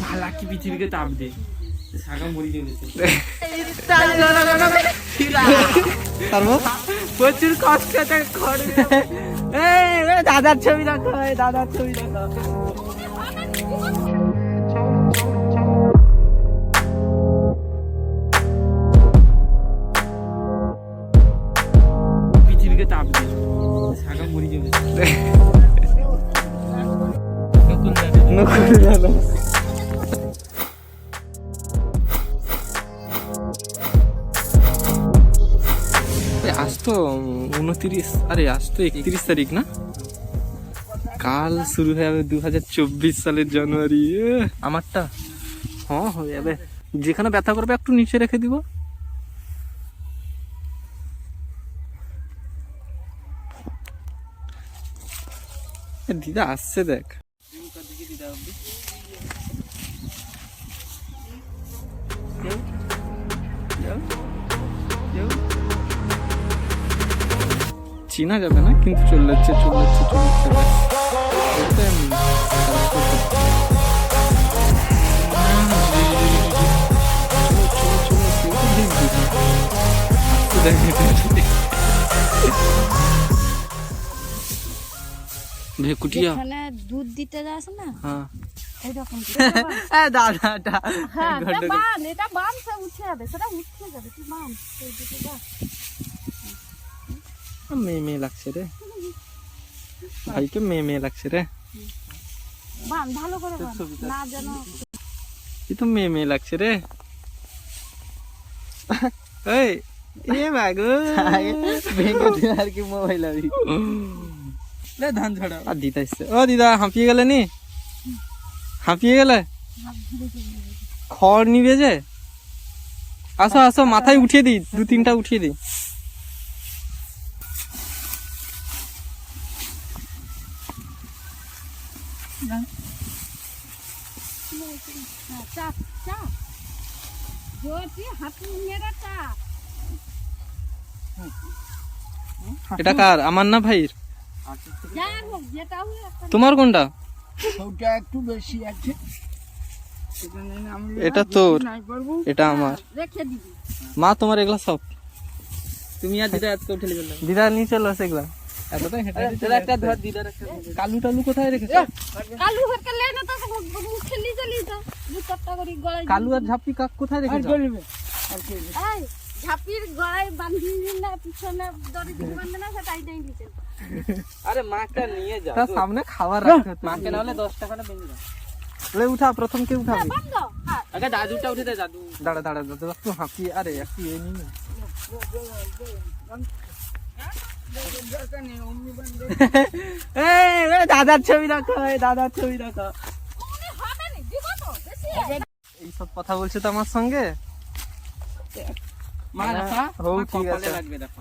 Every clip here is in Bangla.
ভালা কি পৃথিবীকে তাপ দে সাগা মরি চলেছে প্রচুর কষ্ট দাদার ছবি রাখো দাদার ছবি রাখো পৃথিবীকে তাপ দে সাগা মরি চলেছে আজ তো 29 আরে আজ তো 31 তারিখ না কাল শুরু হয়ে যাবে 2024 সালের জানুয়ারি আমারটা হ্যাঁ হয়ে যাবে যেখানে ব্যথা করবে একটু নিচে রেখে দিব দিদা আসছে দেখ চিনা যাবে না কিন্তু চলে যাচ্ছে ভেকুটিয়া দুধ দিতে যাস না হ্যাঁ এইরকম দাদাটা হ্যাঁ এটা বান সব উঠে যাবে সেটা উঠে যাবে তুই বান সেই দিকে যা মেয়ে লাগছে রে ভাইকে মেয়ে লাগছে রে বান ভালো করে বান না যেন এই তো মেয়ে লাগছে রে এই এ বাগো ভেঙে দিন আর কি মোবাইল আবি লে ধান ঝাড়া আর দিদা এসছে ও দিদা হাঁপিয়ে গেলে নি হাঁপিয়ে গেলে খড় নিবে যে আসো আসো মাথায় উঠিয়ে দিই 2-3টা উঠিয়ে দিই এটা কার আমার না ভাইয়ের তোমার কোনটা একটু বেশি আছে এটা তোর এটা আমার মা তোমার এগুলা সব তুমি আর দিদা এত উঠে গেল দিদা নিয়ে চলো সেগুলা এতটাই হেঁটে একটা ধর দিদার একটা কালু টালু কোথায় রেখেছো কালু হরকে লে না তো মুখে নিয়ে চলি তো দুটা করে গলায় কালু আর ঝাপি কাক কোথায় রেখেছো এই ঝাপির গলায় বাঁধি না পিছনে দড়ি দিয়ে বাঁধে না সেটাই দেই দিতে আরে মাকে নিয়ে যাও তার সামনে খাবার রাখতে মাকে না হলে 10 টাকা না বেঁধে দাও লে উঠা প্রথম কে উঠাবি বন্ধ আগে দাদুটা উঠে দে দাদু দাঁড়া দাদু একটু হাঁপি আরে একটু এই নি না এই দাদার ছবি রাখো দাদার ছবি রাখো হবে না দিব তো বেশি এই সব কথা বলছে তো আমার সঙ্গে মা রাখা হোক ঠিক আছে লাগবে দেখো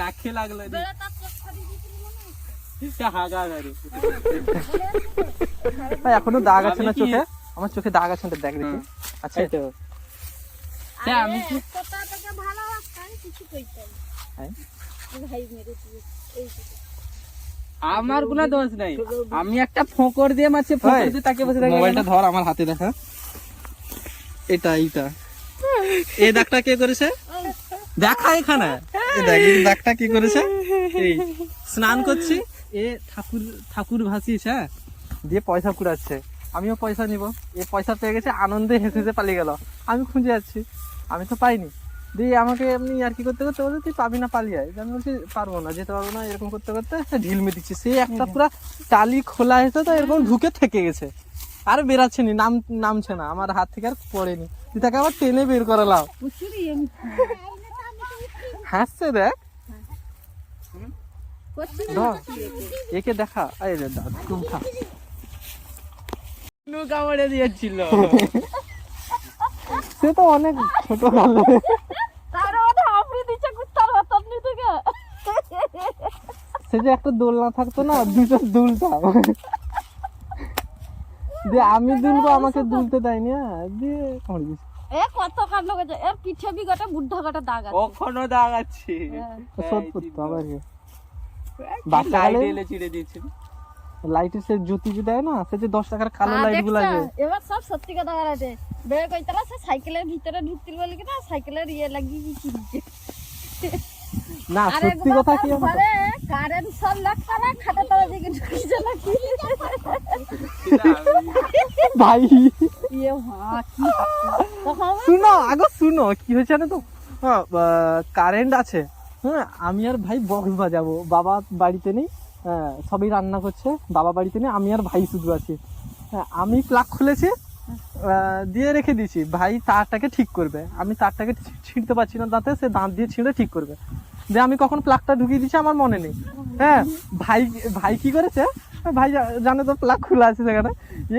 রাখে লাগলো বেলা তার চোখ ফাড়ি দিছিল মনে হচ্ছে এটা হাগা গারে ভাই এখনো দাগ আছে না চোখে আমার চোখে দাগ আছে দেখ দেখি আচ্ছা তো আমি কি কথা থেকে ভালো কাজ কিছু কইতে হ্যাঁ ভাই মেরে দিও এই আমার কোনো দোষ নাই আমি একটা ফোঁকর দিয়ে মারছি ফোঁকর দিয়ে তাকে বসে দেখো মোবাইলটা ধর আমার হাতে দেখা এটা এই দাগটা কে করেছে দেখা এখানে এই দেখ এই দাগটা কি করেছে এই স্নান করছি এ ঠাকুর ভাসিস হ্যাঁ দিয়ে পয়সা কুড়াচ্ছে আমিও পয়সা নিব এই পয়সা পেয়ে গেছে আনন্দে হেসে পালিয়ে গেল আমি খুঁজে যাচ্ছি আমি তো পাইনি দিয়ে আমাকে এমনি আর কি করতে করতে বলছে তুই পাবি না পালিয়ে আয় আমি বলছি পারবো না যেতে পারবো না এরকম করতে করতে ঢিলমে দিচ্ছি সে একটা পুরা টালি খোলা হয়েছে তো এরকম ঢুকে থেকে গেছে আর বেরাচ্ছে নি নামছে না আমার হাত থেকে আর পড়েনি তুই তাকে আবার টেনে বের করালাম হাসছে দেখ একে দেখা এই দাদু উঠা কামড়ে দিয়েছিল সে তো অনেক ছোট ভালো সে যে একটা দোল না থাকতো না দুটো দুলতাম দিয়ে আমি দুলবো আমাকে দুলতে দেয়নি দিয়ে কামড়ে দিয়েছে এ কত কাণ্ড করেছে এর পিঠে বি গোটা বুদ্ধা গোটা দাগ আছে ওখানে দাগ আছে হ্যাঁ সব করতে আবার বাচ্চা এলে চিড়ে দিয়েছিল লাইটের সে জ্যোতি যে দেয় না, সে যে 10 টাকার কালো লাইট গুলো আছে। এবার সব সত্যি কথা বলাতে বের কইতালা সে সাইকেলের ভিতরে ঢুকতিল বলে কি না সাইকেলের ইয়ে লাগিয়ে কি কিনছে না সত্যি কথা কি জানো তো? আরে কারেন্ট সব লাগতা না খাতা তলা দিকে ঢুকিছে না কি ভাই ইয়ে হ্যাঁ কি তখন শুনো আগে শুনো কি হয়েছে জানো তো, কারেন্ট আছে, হ্যাঁ আমি আর ভাই বক্স বাজাবো, বাবা বাড়িতে নেই, হ্যাঁ সবই রান্না করছে, বাবা বাড়িতে নেই, আমি আর ভাই শুধু আছি। হ্যাঁ আমি প্লাগ খুলেছি, দিয়ে রেখে দিয়েছি, ভাই তারটাকে ঠিক করবে, আমি তারটাকে ছিঁড়তে পারছি না দাঁতে, সে দাঁত দিয়ে ছিঁড়ে ঠিক করবে, দিয়ে আমি কখন প্লাগটা ঢুকিয়ে দিচ্ছি আমার মনে নেই। হ্যাঁ ভাই ভাই কি করেছে, ভাই জানে তো প্লাগ খোলা আছে সেখানে,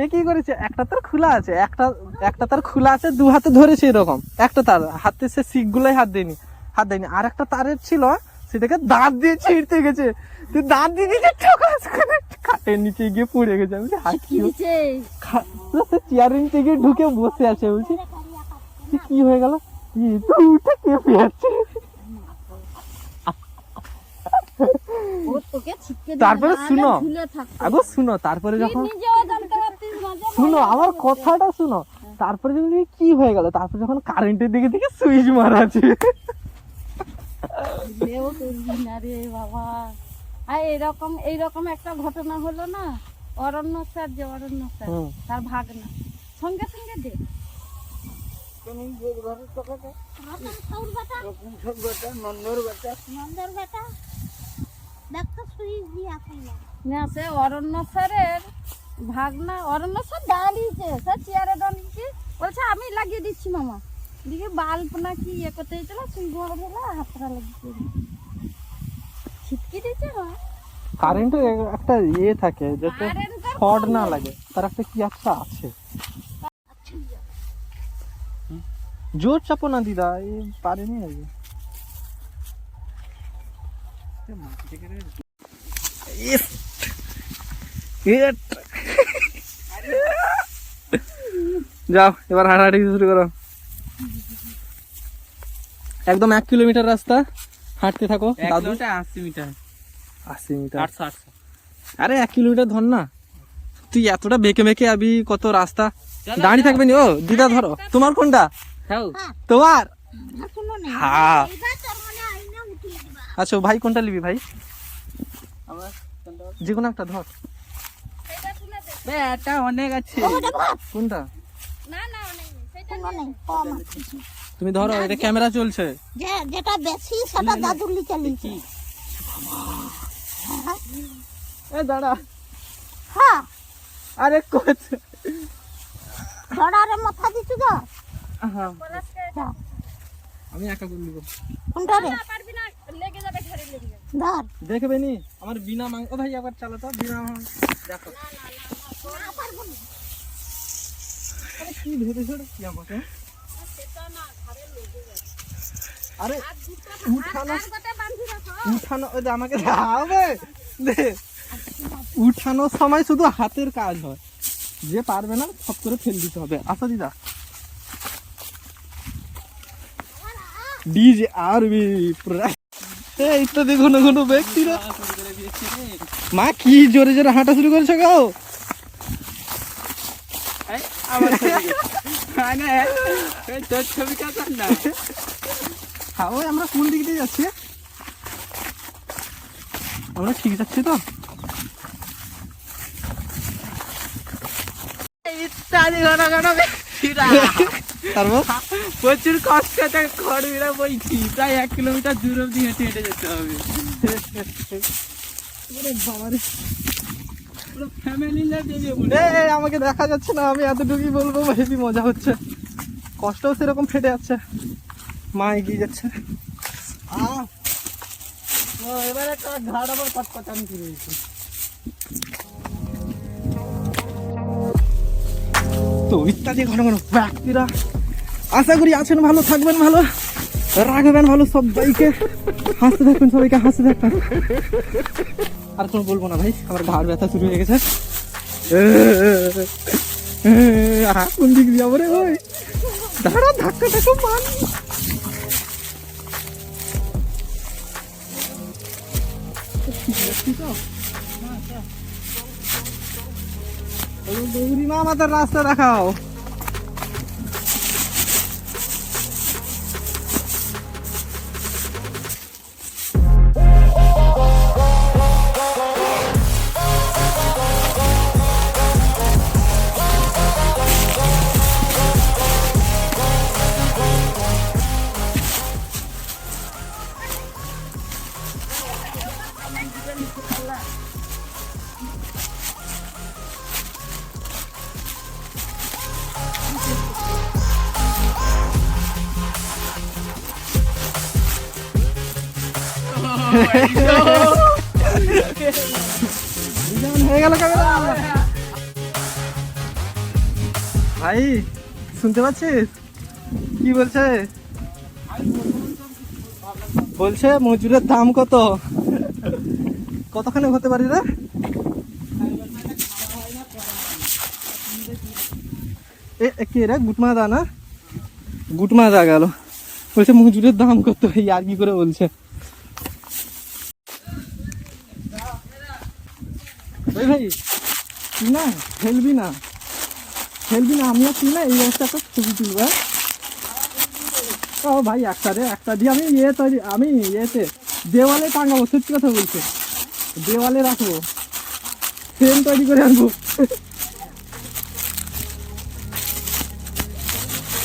এ কি করেছে একটা তার খোলা আছে, একটা তার খোলা আছে, দু হাতে ধরেছে এরকম, একটা তার হাতে সে শিক গুলোই হাত দেয়নি, আর একটা তারের ছিল সেটাকে দাঁত দিয়ে ছিঁড়তে গেছে, তুই দাঁত দিয়ে দিয়েছে ঠকাস করে কাটের নিচে গিয়ে পড়ে গেছে। আমি হাসি কিনছে চেয়ারের নিচে গিয়ে ঢুকে বসে আছে, বলছি কি হয়ে গেল, উঠে কেঁপে যাচ্ছে। ও তোকে ছিটকে তারপরে শুনো আগো শুনো, তারপরে যখন নিজেও জানতে পারতিস মাঝে শুনো আমার কথাটা শুনো, তারপরে যখন কি হয়ে গেল, তারপর যখন কারেন্টের দিকে দিকে সুইচ মারা আছে, দেও করবি না রে বাবা। আর এইরকম একটা ঘটনা হলো না, অরণ্য স্যার তার ভাগনা সঙ্গে সঙ্গে দে না সে অরণ্য স্যারের ভাগনা, অরণ্য স্যার দাঁড়িয়েছে, স্যার চেয়ারে দাঁড়িয়েছে, বলছে আমি লাগিয়ে দিচ্ছি মামা, দিকে বাল্ব না কি ইয়ে করতে দিয়েছিল, সুইচ মারা দিলে হাতটা লাগিয়ে ছিটকে দিয়েছে। কারেন্টের একটা ইয়ে থাকে যাতে শর্ট না লাগে, তার একটা কি একটা আছে, জোর চাপো না দিদা, এই পারেনি আগে। যাও এবার হাঁটাহাঁটি শুরু করো, একদম 1 কিলোমিটার রাস্তা হাঁটতে থাকো। 80 মিটার 80 মিটার 800 আরে 1 কিলোমিটার ধর না, তুই এতটা বেঁকে বেঁকে আবি, কত রাস্তা দাঁড়িয়ে থাকবে নি। ও দিদা ধরো, তোমার কোনটা, তোমার, হ্যাঁ আচ্ছা ভাই কোনটা নিবি ভাই, যে কোনো একটা ধর, এটা অনেক আছে, কোনটা না না অনেক নেই, সেটা তুমি ধরো, এটা ক্যামেরা চলছে, যেটা বেশি সেটা দাদুলি চালিয়েছে। এ দাঁড়া, হ্যাঁ আরে কোচ, ধরারে মাথা দিচ্ছি তো, আমি একা করে নিব, কোনটা রে পারবি না, লেগে যাবে, ঘাড়ে লেগে যাবে। ধর দেখবে নি আমার বিনা মাং, ও ভাই আবার চালাতো বিনা মাং, দেখো আরে কি ভেবেছো কি আমাকে, আরে উঠানো উঠানো, ওই যে আমাকে দাও দে, উঠানোর সময় শুধু হাতের কাজ হয়, যে পারবে না সব করে ফেল দিতে হবে। আসো দিদা, ডিজে আর বি এই তো দেখুন কোনো ব্যক্তিরা, মা কি জোরে জোরে হাঁটা শুরু করেছে গো, তোর ছবি কাটার না, হ্যাঁ ওই আমরা কোন দিক দিয়ে যাচ্ছি, আমরা ঠিক যাচ্ছি তো, ইত্যাদি ঘন ঘন ব্যক্তিরা তারপর প্রচুর কষ্টতে খড়বিরা বইছি, প্রায় 1 কিলোমিটার দূর অব্দি হেঁটে হেঁটে যেতে হবে। ফ্যামিলি আমাকে দেখা যাচ্ছে না, আমি এতটুকুই বলবো, হেবি মজা হচ্ছে, কষ্টও সেরকম ফেটে যাচ্ছে, মা এগিয়ে যাচ্ছে, এবারে ঘাট আবার পাটপাটানি শুরু হয়েছে। তো ইত্যাদি ঘন ঘন ব্যক্তিরা, আশা করি আছেন ভালো, থাকবেন ভালো, রাখবেন ভালো, সবাইকে হাসতে থাকবেন, সবাইকে হাসতে থাকবেন। আর কোনো বলবো না ভাই, আমার ঘাড় ব্যথা শুরু হয়ে গেছে, কোন দিক যাবো রে ভাই, দাঁড়া ধাক্কা টাকা মান, গৌরী মা আমাদের রাস্তা দেখাও। হয়ে গেল ক্যামেরা। ভাই শুনতে পাচ্ছিস কি বলছে? বলছে মজুরের দাম কত, কতখানি হতে পারি রে? কে রে? গুটমা দা না? গুটমা দা গেল, বলছে মজুরের দাম কত, আর কি করে বলছে। ওই ভাই তুই না খেলবি না, খেলবি না, আমিও তুই না এই একটা ছবি তুলবো। ও ভাই একটা রে, একটা দিয়ে আমি আমি ইয়েতে দেওয়ালে টাঙাবো, সত্যি কথা বলছে, দেওয়ালে রাখবো, ফ্রেম তৈরি করে আনবো।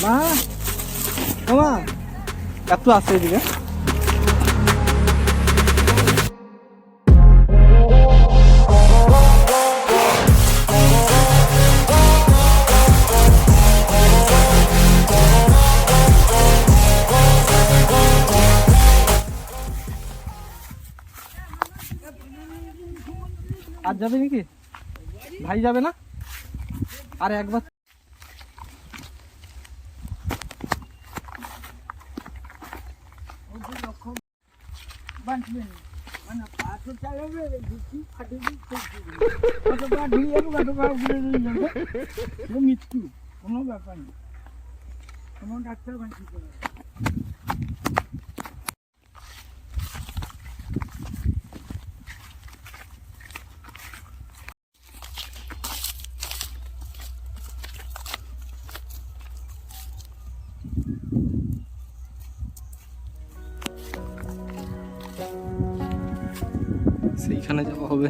মা মা একটু আসছে এদিকে। আর যাবে নাকি ভাই? যাবে না? আর একবার বাঁচবেন মানে পাথর চালাবে দেখি ফাটে কতবার ঢুয়ে কতবার ঘুরে যাবে, মৃত্যু কোনো ব্যাপার নেই, কোনো ডাক্তার বাঁচিয়ে দেবে। সেইখানে যাওয়া হবে।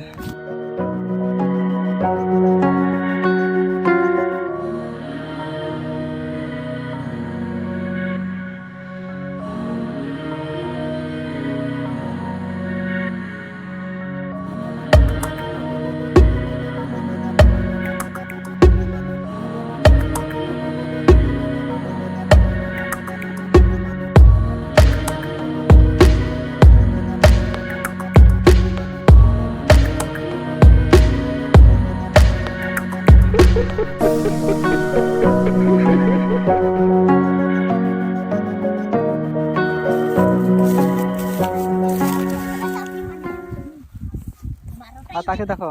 আর তাকে দেখো,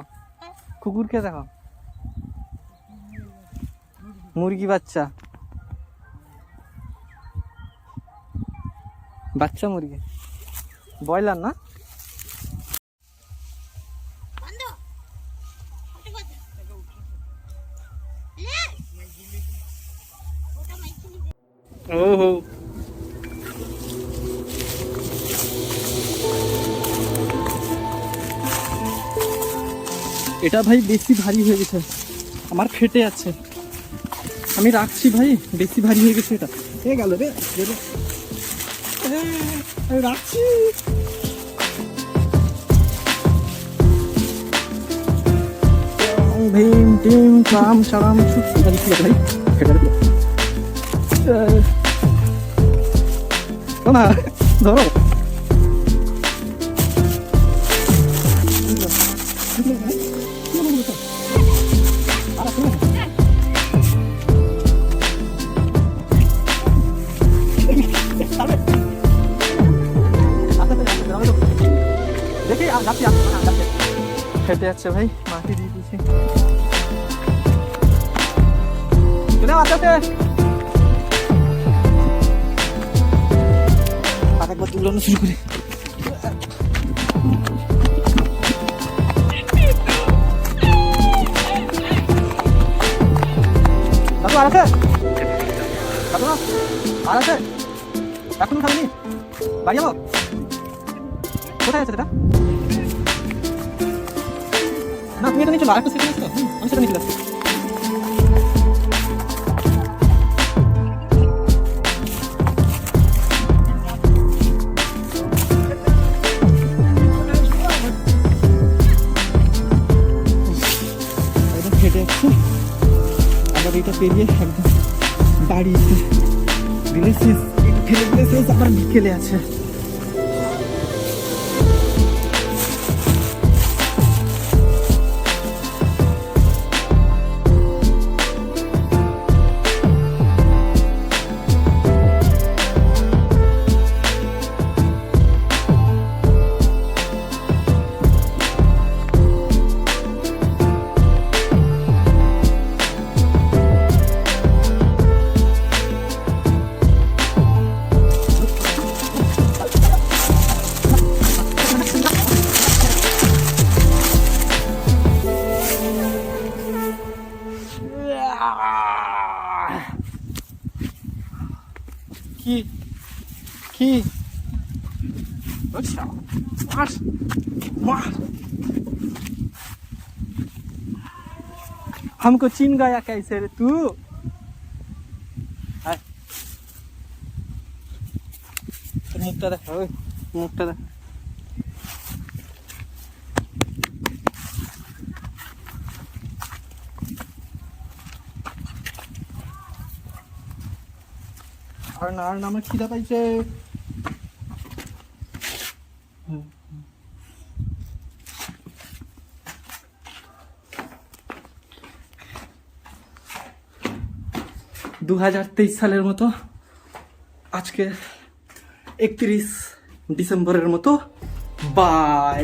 কুকুরকে দেখো, মুরগি বাচ্চা, বাচ্চা মুরগি, ব্রয়লার না? ওহো এটা ভাই বেশি ভারী হয়ে গেছে, আমার ফেটে আছে, আমি রাখছি ভাই, বেশি ভারী হয়ে গেছে এটা। হয়ে গেল রে, আমি রাখছি। ভীম টিম ট্রাম সারাম ভাই ফেটে না, ধরো দেখি ফেটে যাচ্ছে ভাই, মাটি দিয়ে দিয়েছি। আরেকবার তুলানো শুরু করে আর আছে খাবো না? আর আছে এখন খাবি বাড়ি যাবো কোথায় আছে এটা না তুমি এটা নিয়ে চলো আরেকটা সেকেন্ড আসতো আমি সেটা নিয়ে চলে আসছি একদম খেটে যাচ্ছে আবার এটা পেরিয়ে একদম বাড়ি দিলে শেষ ফেলে দিলে শেষ আবার বিকেলে আছে কি কি আচ্ছা মার मार हमको चिन गया कैसे रे तू मुक्ता देखा मुक्ता देखा আর না আমার খিদা পাইছে 2023 সালের মতো আজকে 31 ডিসেম্বরের মতো বাই